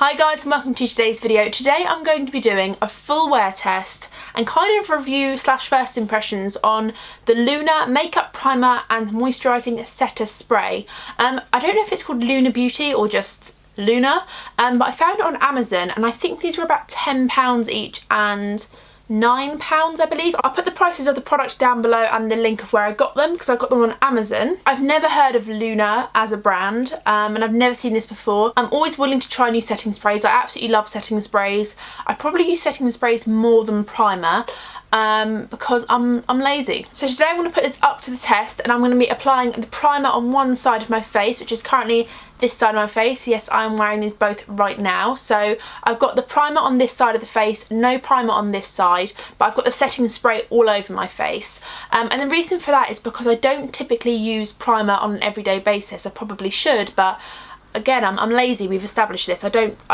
Hi guys and welcome to today's video. Today I'm going to be doing a full wear test and kind of review slash first impressions on the Lunar Makeup Primer and Moisturising Setter Spray. I don't know if it's called Lunar Beauty or just Lunar, but I found it on Amazon and I think these were about £10 each and £9 I believe. I'll put the prices of the product down below and the link of where I got them because I got them on Amazon. I've never heard of Lunar as a brand and I've never seen this before. I'm always willing to try new setting sprays. I absolutely love setting sprays. I probably use setting sprays more than primer because I'm lazy. So today I want to put this up to the test and I'm going to be applying the primer on one side of my face, which is currently this side of my face. Yes, I'm wearing these both right now. So I've got the primer on this side of the face, no primer on this side, but I've got the setting spray all over my face. And the reason for that is because I don't typically use primer on an everyday basis. I probably should, but again, I'm lazy. We've established this. I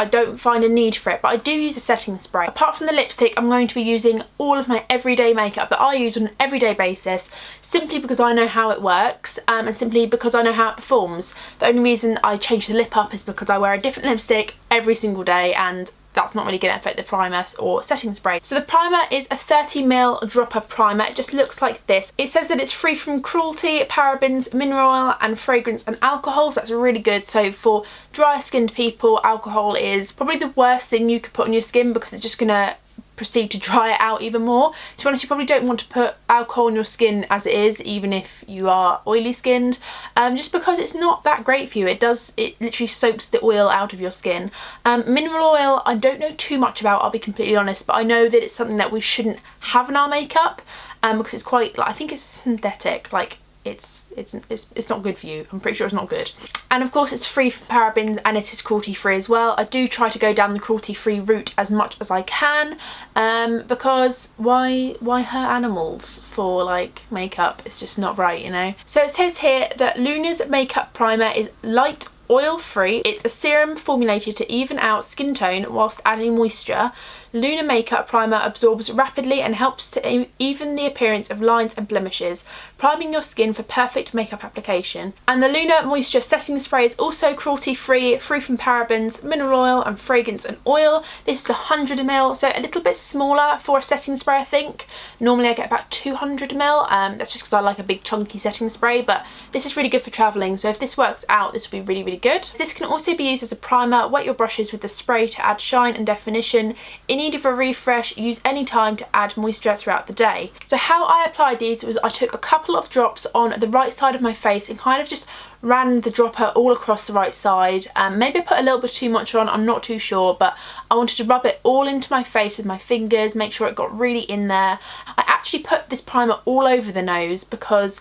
don't find a need for it, but I do use a setting spray. Apart from the lipstick, I'm going to be using all of my everyday makeup that I use on an everyday basis, simply because I know how it works and simply because I know how it performs. The only reason I change the lip up is because I wear a different lipstick every single day and that's not really going to affect the primer or setting spray. So the primer is a 30ml dropper primer. It just looks like this. It says that it's free from cruelty, parabens, mineral oil and fragrance and alcohol, so that's really good. So for dry skinned people, alcohol is probably the worst thing you could put on your skin because it's just going to proceed to dry it out even more. To be honest, you probably don't want to put alcohol on your skin as it is, even if you are oily skinned, just because it's not that great for you. It literally soaks the oil out of your skin. Mineral oil I don't know too much about, I'll be completely honest, but I know that it's something that we shouldn't have in our makeup because it's quite, like, I think it's synthetic, like it's not good for you. I'm pretty sure it's not good. And of course it's free from parabens and it is cruelty free as well. I do try to go down the cruelty free route as much as I can because why hurt animals for like makeup? It's just not right, you know. So it says here that Lunar's makeup primer is light, oil-free. It's a serum formulated to even out skin tone whilst adding moisture. Lunar makeup primer absorbs rapidly and helps to even the appearance of lines and blemishes, priming your skin for perfect makeup application. And the Lunar Moisture Setting Spray is also cruelty-free, free from parabens, mineral oil and fragrance and oil. This is 100ml, so a little bit smaller for a setting spray I think. Normally I get about 200ml, that's just because I like a big chunky setting spray, but this is really good for travelling, so if this works out, this will be really, really good. This can also be used as a primer. Wet your brushes with the spray to add shine and definition. In need of a refresh, use any time to add moisture throughout the day. So how I applied these was I took a couple of drops on the right side of my face and kind of just ran the dropper all across the right side. Maybe I put a little bit too much on, I'm not too sure, but I wanted to rub it all into my face with my fingers, make sure it got really in there. I actually put this primer all over the nose because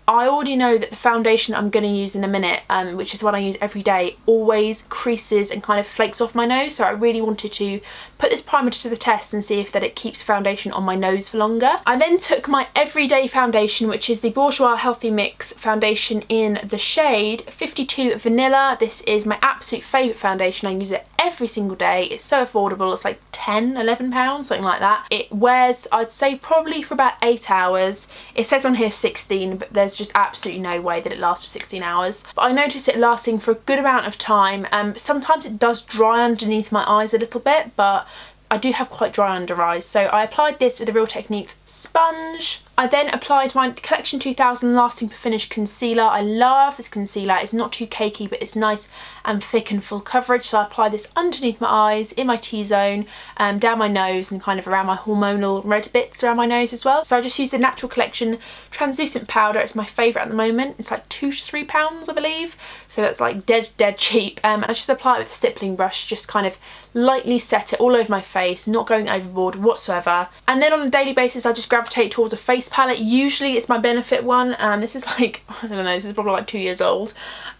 I already know that the foundation I'm going to use in a minute, which is what I use every day, always creases and kind of flakes off my nose, so I really wanted to put this primer to the test and see if that it keeps foundation on my nose for longer. I then took my everyday foundation, which is the Bourjois Healthy Mix foundation in the shade 52 Vanilla. This is my absolute favourite foundation. I use it every single day. It's so affordable. It's like £11, something like that. It wears, I'd say, probably for about 8 hours. It says on here 16, but there's just absolutely no way that it lasts for 16 hours. But I notice it lasting for a good amount of time. Sometimes it does dry underneath my eyes a little bit, but I do have quite dry under eyes, so I applied this with the Real Techniques sponge. I then applied my Collection 2000 Lasting Finish Concealer. I love this concealer. It's not too cakey, but it's nice and thick and full coverage. So I apply this underneath my eyes, in my T-zone, down my nose and kind of around my hormonal red bits around my nose as well. So I just used the Natural Collection Translucent Powder. It's my favourite at the moment. It's like £2 to £3, I believe. So that's like dead cheap. And I just apply it with a stippling brush, just kind of lightly set it all over my face, not going overboard whatsoever. And then on a daily basis, I just gravitate towards a face palette. Usually it's my Benefit one. This is like, I don't know, this is probably like 2 years old.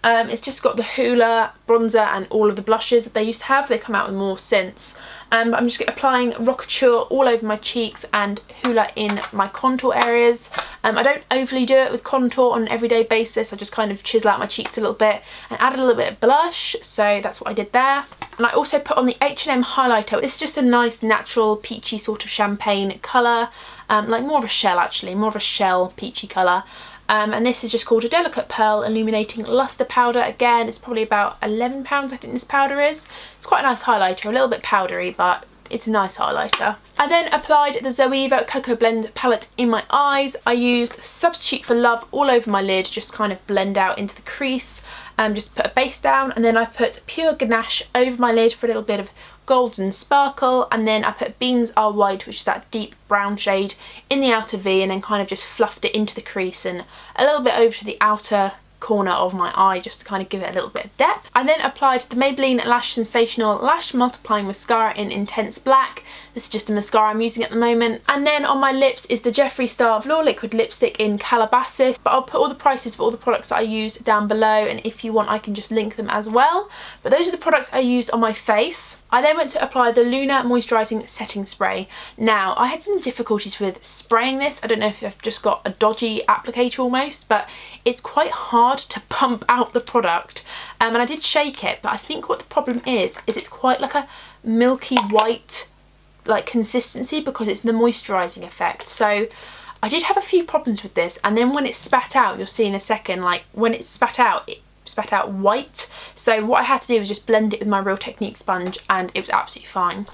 It's just got the Hoola bronzer and all of the blushes that they used to have. They come out with more since. I'm just applying Rockature all over my cheeks and Hoola in my contour areas. I don't overly do it with contour on an everyday basis. I just kind of chisel out my cheeks a little bit and add a little bit of blush. So that's what I did there. And I also put on the H&M highlighter. It's just a nice natural peachy sort of champagne colour. Like more of a shell actually, more of a shell peachy colour. and this is just called a Delicate Pearl Illuminating Luster Powder. Again, it's probably about £11 I think this powder is. It's quite a nice highlighter, a little bit powdery, but it's a nice highlighter. I then applied the Zoeva Cocoa Blend palette in my eyes. I used Substitute for Love all over my lid, just kind of blend out into the crease, just put a base down, and then I put Pure Ganache over my lid for a little bit of golden sparkle, and then I put Beans Are White, which is that deep brown shade, in the outer V, and then kind of just fluffed it into the crease and a little bit over to the outer corner of my eye, just to kind of give it a little bit of depth. I then applied the Maybelline Lash Sensational Lash Multiplying Mascara in Intense Black. This is just a mascara I'm using at the moment. And then on my lips is the Jefree Star Velour Liquid Lipstick in Calabasas. But I'll put all the prices for all the products that I use down below, and if you want I can just link them as well. But those are the products I used on my face. I then went to apply the Lunar Moisturising Setting Spray. Now, I had some difficulties with spraying this. I don't know if I've just got a dodgy applicator almost, but it's quite hard to pump out the product. And I did shake it, but I think what the problem is it's quite like a milky white like consistency because it's the moisturising effect. So I did have a few problems with this, and then when it spat out, you'll see in a second, like when it spat out white. So what I had to do was just blend it with my Real Technique sponge, and it was absolutely fine.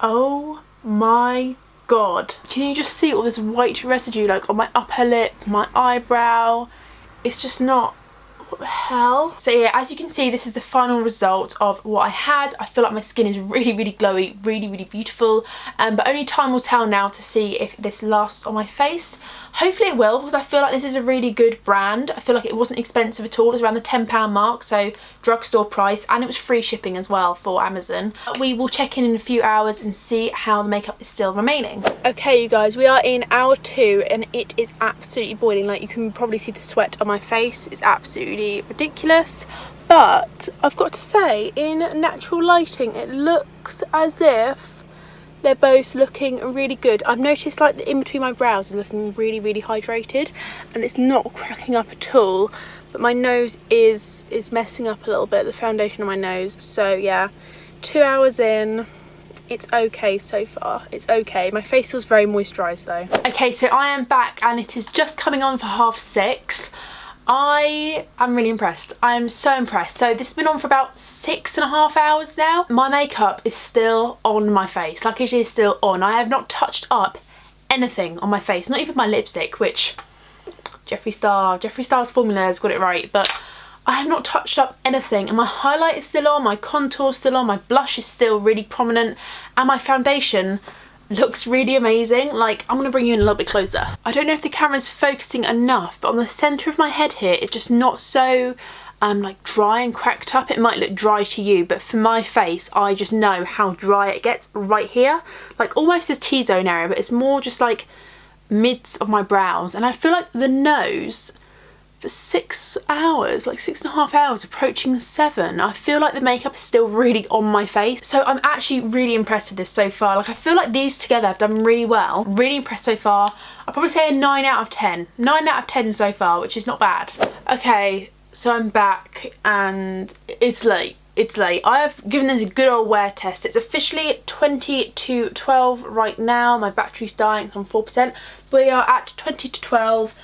Oh my god. Can you just see all this white residue like on my upper lip, my eyebrow? It's just not... what the hell? So yeah, as you can see, this is the final result of what I had. I feel like my skin is really, really glowy, really, really beautiful. But only time will tell now to see if this lasts on my face. Hopefully it will, because I feel like this is a really good brand. I feel like it wasn't expensive at all. It was around the £10 mark, so drugstore price, and it was free shipping as well for Amazon. We will check in a few hours and see how the makeup is still remaining. Okay, you guys, we are in hour 2, and it is absolutely boiling. Like, you can probably see the sweat on my face. It's absolutely ridiculous, but I've got to say, in natural lighting it looks as if they're both looking really good. I've noticed like the in between my brows is looking really, really hydrated, and it's not cracking up at all, but my nose is messing up a little bit, the foundation on my nose. So yeah, 2 hours in, it's okay so far. It's okay. My face feels very moisturised though. Okay, so I am back, and it is just coming on for 6:30. I am really impressed. I am so impressed. So this has been on for about 6.5 hours now. My makeup is still on my face, like it is still on. I have not touched up anything on my face, not even my lipstick, which Jefree Star's formula has got it right, but I have not touched up anything, and my highlight is still on, my contour is still on, my blush is still really prominent, and my foundation looks really amazing. Like, I'm gonna bring you in a little bit closer. I don't know if the camera's focusing enough, but on the center of my head here, it's just not so like dry and cracked up. It might look dry to you, but for my face, I just know how dry it gets right here, like almost this T-zone area, but it's more just like mids of my brows. And I feel like the nose, for 6 hours, like 6.5 hours, approaching 7, I feel like the makeup is still really on my face. So I'm actually really impressed with this so far. Like, I feel like these together have done really well. Really impressed so far. I'll probably say a 9 out of 10. 9 out of 10 so far, which is not bad. Okay, so I'm back, and it's late. It's late. I have given this a good old wear test. It's officially 20 to 12 right now. My battery's dying, it's on 4%. We are at 20 to 12.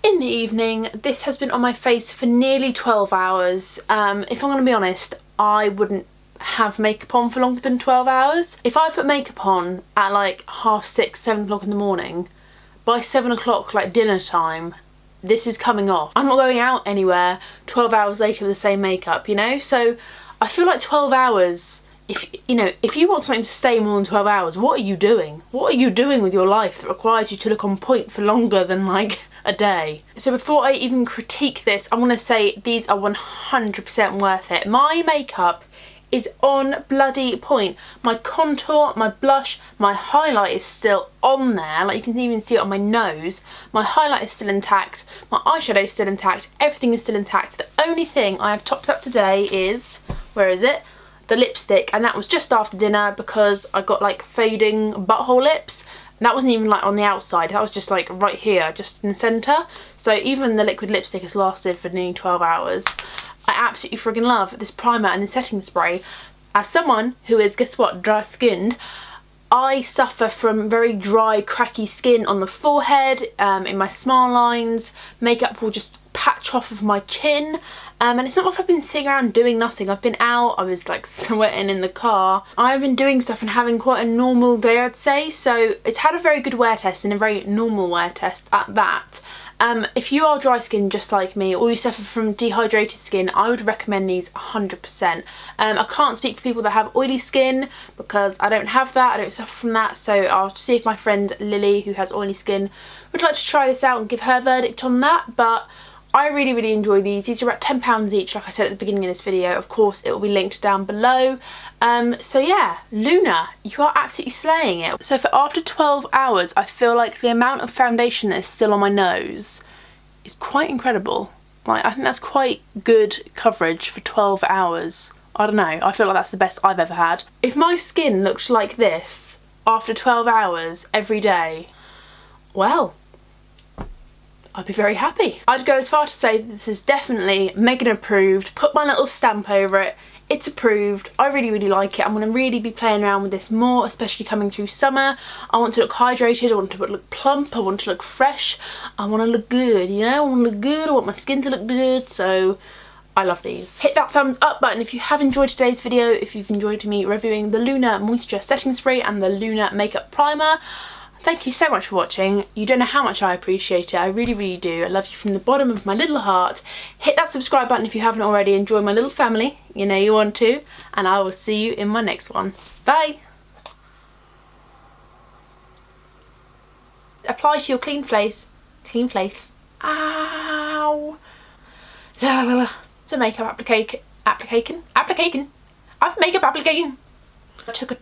In the evening. This has been on my face for nearly 12 hours. If I'm going to be honest, I wouldn't have makeup on for longer than 12 hours. If I put makeup on at like 6:30, 7 o'clock in the morning, by 7 o'clock, like dinner time, this is coming off. I'm not going out anywhere 12 hours later with the same makeup, you know? So I feel like 12 hours, if you want something to stay more than 12 hours, what are you doing? What are you doing with your life that requires you to look on point for longer than like a day? So before I even critique this, I want to say these are 100% worth it. My makeup is on bloody point. My contour, my blush, my highlight is still on there. Like, you can even see it on my nose. My highlight is still intact. My eyeshadow is still intact. Everything is still intact. The only thing I have topped up today is, where is it? The lipstick, and that was just after dinner because I got like fading butthole lips. And that wasn't even like on the outside, that was just like right here, just in the centre. So even the liquid lipstick has lasted for nearly 12 hours. I absolutely friggin' love this primer and the setting spray. As someone who is, guess what, dry skinned, I suffer from very dry, cracky skin on the forehead, in my smile lines. Makeup will just patch off of my chin, and it's not like I've been sitting around doing nothing. I've been out, I was like sweating in the car. I've been doing stuff and having quite a normal day, I'd say, so it's had a very good wear test and a very normal wear test at that. If you are dry skin just like me, or you suffer from dehydrated skin, I would recommend these 100%. I can't speak for people that have oily skin because I don't have that, I don't suffer from that, so I'll see if my friend Lily, who has oily skin, would like to try this out and give her verdict on that. But I really enjoy these. These are about £10 each, like I said at the beginning of this video. Of course, it will be linked down below. So yeah, Lunar, you are absolutely slaying it. So for after 12 hours, I feel like the amount of foundation that is still on my nose is quite incredible. Like, I think that's quite good coverage for 12 hours. I don't know, I feel like that's the best I've ever had. If my skin looked like this after 12 hours every day, well, I'd be very happy. I'd go as far to say that this is definitely Megan approved. Put my little stamp over it. It's approved. I really like it. I'm going to really be playing around with this more, especially coming through summer. I want to look hydrated, I want to look plump, I want to look fresh, I want to look good, you know? I want to look good, I want my skin to look good, so I love these. Hit that thumbs up button if you have enjoyed today's video, if you've enjoyed me reviewing the Lunar Moisture Setting Spray and the Lunar Makeup Primer. Thank you so much for watching. You don't know how much I appreciate it. I really do. I love you from the bottom of my little heart. Hit that subscribe button if you haven't already. Enjoy my little family. You know you want to. And I will see you in my next one. Bye. Apply to your clean face. Clean face. Ow. It's a makeup application. I've makeup application. I took a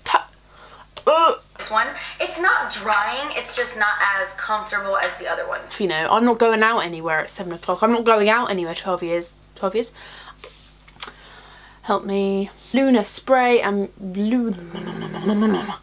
This one, it's not drying, it's just not as comfortable as the other ones. You know, I'm not going out anywhere at 7 o'clock. I'm not going out anywhere 12 years. Help me. Lunar spray and Lunar.